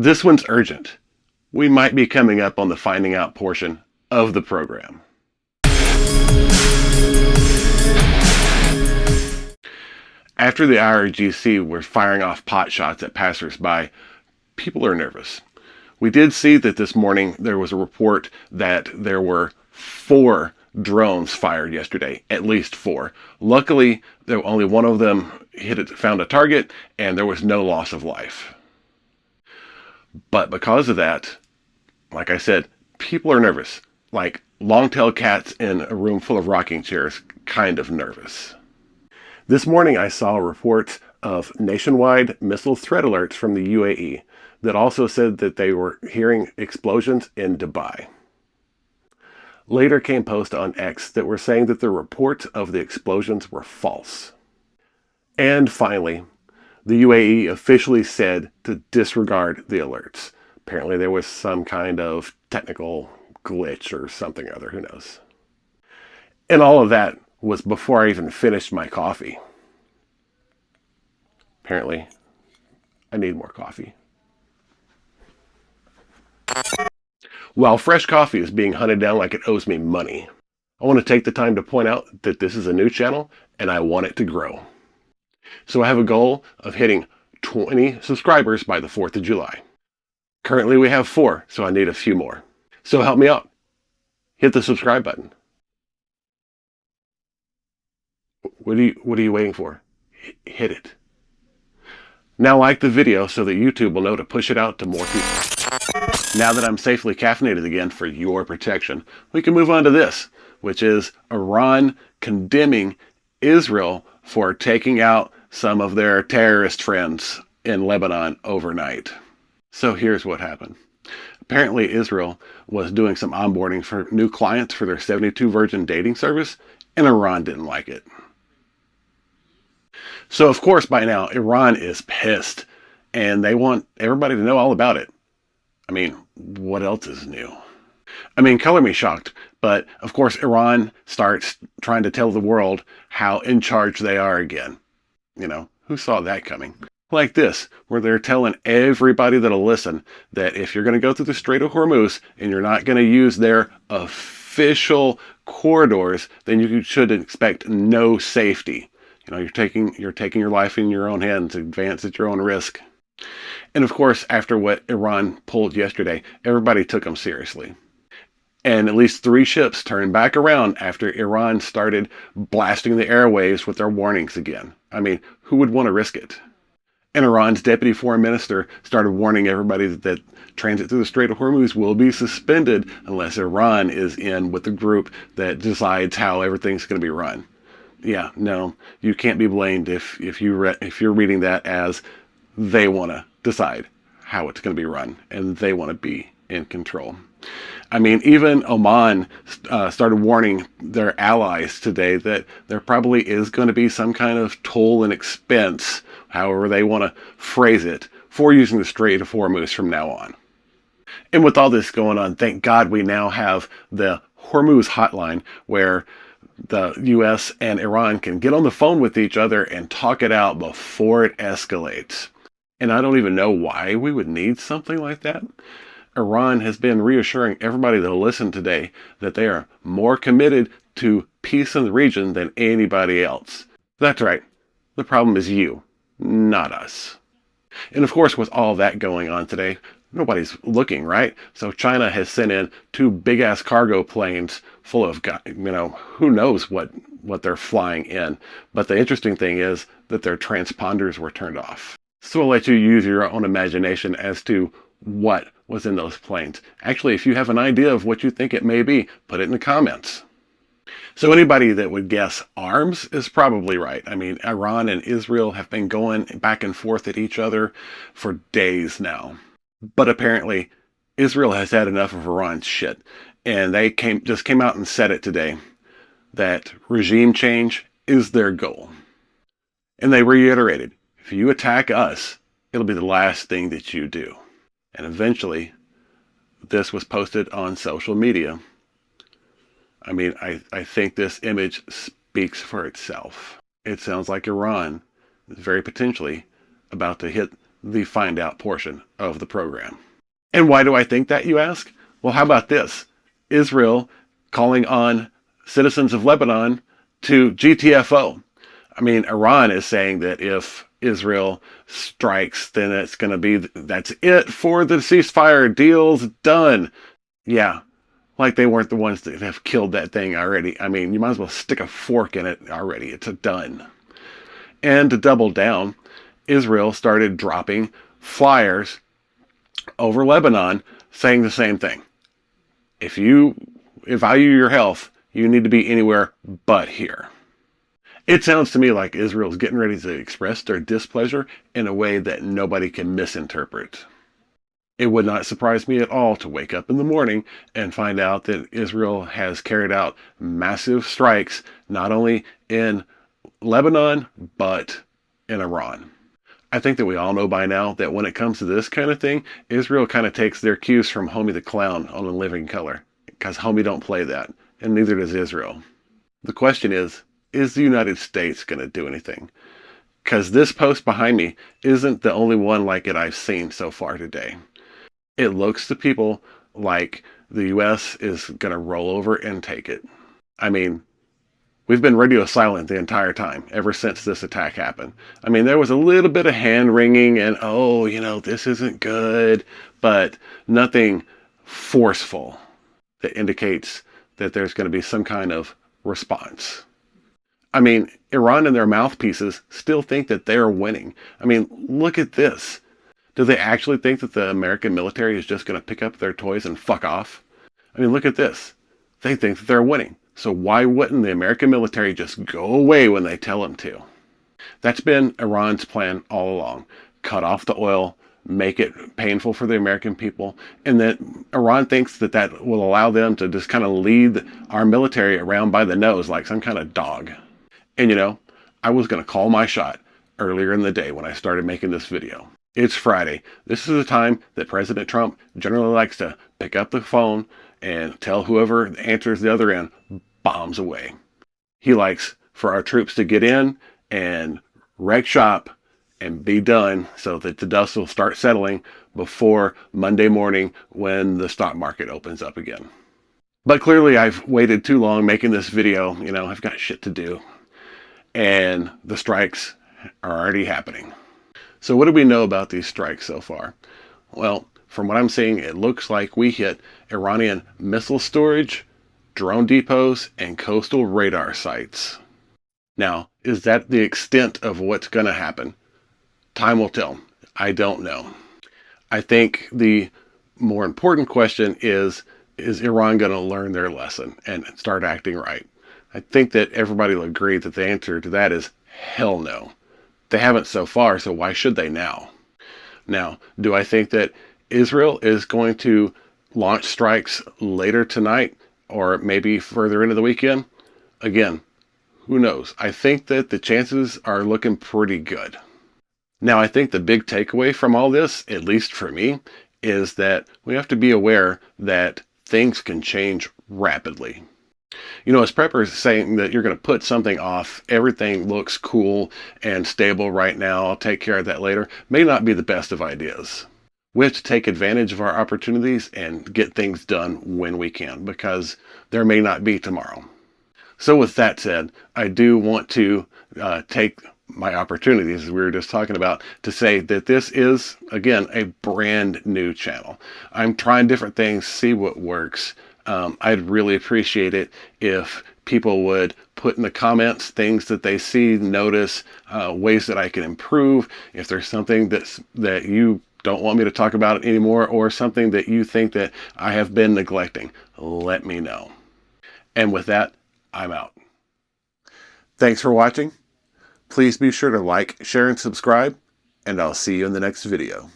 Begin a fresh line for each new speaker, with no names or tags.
This one's urgent. We might be coming up on the finding out portion of the program. After the IRGC were firing off pot shots at passersby, people are nervous. We did see that this morning there was a report that there were 4 drones fired yesterday, at least 4. Luckily, only one of them found a target, and there was no loss of life. But because of that, like I said, people are nervous. Like long-tailed cats in a room full of rocking chairs, kind of nervous. This morning I saw reports of nationwide missile threat alerts from the UAE that also said that they were hearing explosions in Dubai. Later came posts on X that were saying that the reports of the explosions were false. And finally, the UAE officially said to disregard the alerts. Apparently there was some kind of technical glitch or something or other, who knows. And all of that was before I even finished my coffee. Apparently, I need more coffee. While fresh coffee is being hunted down like it owes me money, I want to take the time to point out that this is a new channel and I want it to grow. So I have a goal of hitting 20 subscribers by the 4th of July. Currently we have 4, so I need a few more. So help me out. Hit the subscribe button. What are you waiting for? Hit it. Now like the video so that YouTube will know to push it out to more people. Now that I'm safely caffeinated again for your protection, we can move on to this, which is Iran condemning Israel for taking out some of their terrorist friends in Lebanon overnight. So here's what happened. Apparently Israel was doing some onboarding for new clients for their 72 Virgin dating service, and Iran didn't like it. So of course by now Iran is pissed, and they want everybody to know all about it. I mean, what else is new? I mean, color me shocked, but of course Iran starts trying to tell the world how in charge they are again. You know, who saw that coming? Like this, where they're telling everybody that'll listen that if you're going to go through the Strait of Hormuz and you're not going to use their official corridors, then you should expect no safety. You know, you're taking your life in your own hands, advance at your own risk. And of course, after what Iran pulled yesterday, everybody took them seriously. And at least 3 ships turned back around after Iran started blasting the airwaves with their warnings again. I mean, who would want to risk it? And Iran's deputy foreign minister started warning everybody that transit through the Strait of Hormuz will be suspended unless Iran is in with the group that decides how everything's going to be run. Yeah, no, you can't be blamed if you're reading that as they want to decide how it's going to be run and they want to be in control. I mean, even Oman started warning their allies today that there probably is going to be some kind of toll and expense, however they want to phrase it, for using the Strait of Hormuz from now on. And with all this going on, thank God we now have the Hormuz hotline where the U.S. and Iran can get on the phone with each other and talk it out before it escalates. And I don't even know why we would need something like that. Iran has been reassuring everybody that'll listen today that they are more committed to peace in the region than anybody else. That's right. The problem is you, not us. And of course, with all that going on today, nobody's looking, right? So China has sent in 2 big-ass cargo planes full of, who knows what they're flying in. But the interesting thing is that their transponders were turned off. So I'll let you use your own imagination as to what was in those planes. Actually, if you have an idea of what you think it may be, put it in the comments. So anybody that would guess arms is probably right. I mean, Iran and Israel have been going back and forth at each other for days now. But apparently, Israel has had enough of Iran's shit. And they just came out and said it today, that regime change is their goal. And they reiterated, if you attack us, it'll be the last thing that you do. And eventually, this was posted on social media. I mean, I think this image speaks for itself. It sounds like Iran is very potentially about to hit the find out portion of the program. And why do I think that, you ask? Well, how about this? Israel calling on citizens of Lebanon to GTFO. I mean, Iran is saying that if Israel strikes, then it's going to be, that's it for the ceasefire, deal's done. Yeah, like they weren't the ones that have killed that thing already. I mean, you might as well stick a fork in it already. It's done. And to double down, Israel started dropping flyers over Lebanon saying the same thing. If you value your health, you need to be anywhere but here. It sounds to me like Israel's getting ready to express their displeasure in a way that nobody can misinterpret. It would not surprise me at all to wake up in the morning and find out that Israel has carried out massive strikes, not only in Lebanon, but in Iran. I think that we all know by now that when it comes to this kind of thing, Israel kind of takes their cues from Homie the Clown on In Living Color, because Homie don't play that, and neither does Israel. The question is the United States going to do anything? Because this post behind me isn't the only one like it I've seen so far today. It looks to people like the U.S. is going to roll over and take it. I mean, we've been radio silent the entire time, ever since this attack happened. I mean, there was a little bit of hand-wringing and, oh, you know, this isn't good, but nothing forceful that indicates that there's going to be some kind of response. I mean, Iran and their mouthpieces still think that they're winning. I mean, look at this. Do they actually think that the American military is just going to pick up their toys and fuck off? I mean, look at this. They think that they're winning. So why wouldn't the American military just go away when they tell them to? That's been Iran's plan all along. Cut off the oil, make it painful for the American people, and that Iran thinks that that will allow them to just kind of lead our military around by the nose like some kind of dog. And you know, I was going to call my shot earlier in the day when I started making this video. It's Friday. This is the time that President Trump generally likes to pick up the phone and tell whoever answers the other end, bombs away. He likes for our troops to get in and wreck shop and be done so that the dust will start settling before Monday morning when the stock market opens up again. But clearly I've waited too long making this video. You know, I've got shit to do. And the strikes are already happening. So what do we know about these strikes so far? Well, from what I'm seeing, it looks like we hit Iranian missile storage, drone depots, and coastal radar sites. Now, is that the extent of what's going to happen? Time will tell. I don't know. I think the more important question is Iran going to learn their lesson and start acting right? I think that everybody will agree that the answer to that is hell no. They haven't so far, so why should they now? Now, do I think that Israel is going to launch strikes later tonight or maybe further into the weekend? Again, who knows? I think that the chances are looking pretty good. Now, I think the big takeaway from all this, at least for me, is that we have to be aware that things can change rapidly. You know, as preppers saying that you're going to put something off, everything looks cool and stable right now, I'll take care of that later, may not be the best of ideas. We have to take advantage of our opportunities and get things done when we can, because there may not be tomorrow. So with that said, I do want to take my opportunities, as we were just talking about, to say that this is, again, a brand new channel. I'm trying different things, see what works. I'd really appreciate it if people would put in the comments things that they see, notice, ways that I can improve. If there's something that you don't want me to talk about anymore, or something that you think that I have been neglecting, let me know. And with that, I'm out. Thanks for watching. Please be sure to like, share, and subscribe, and I'll see you in the next video.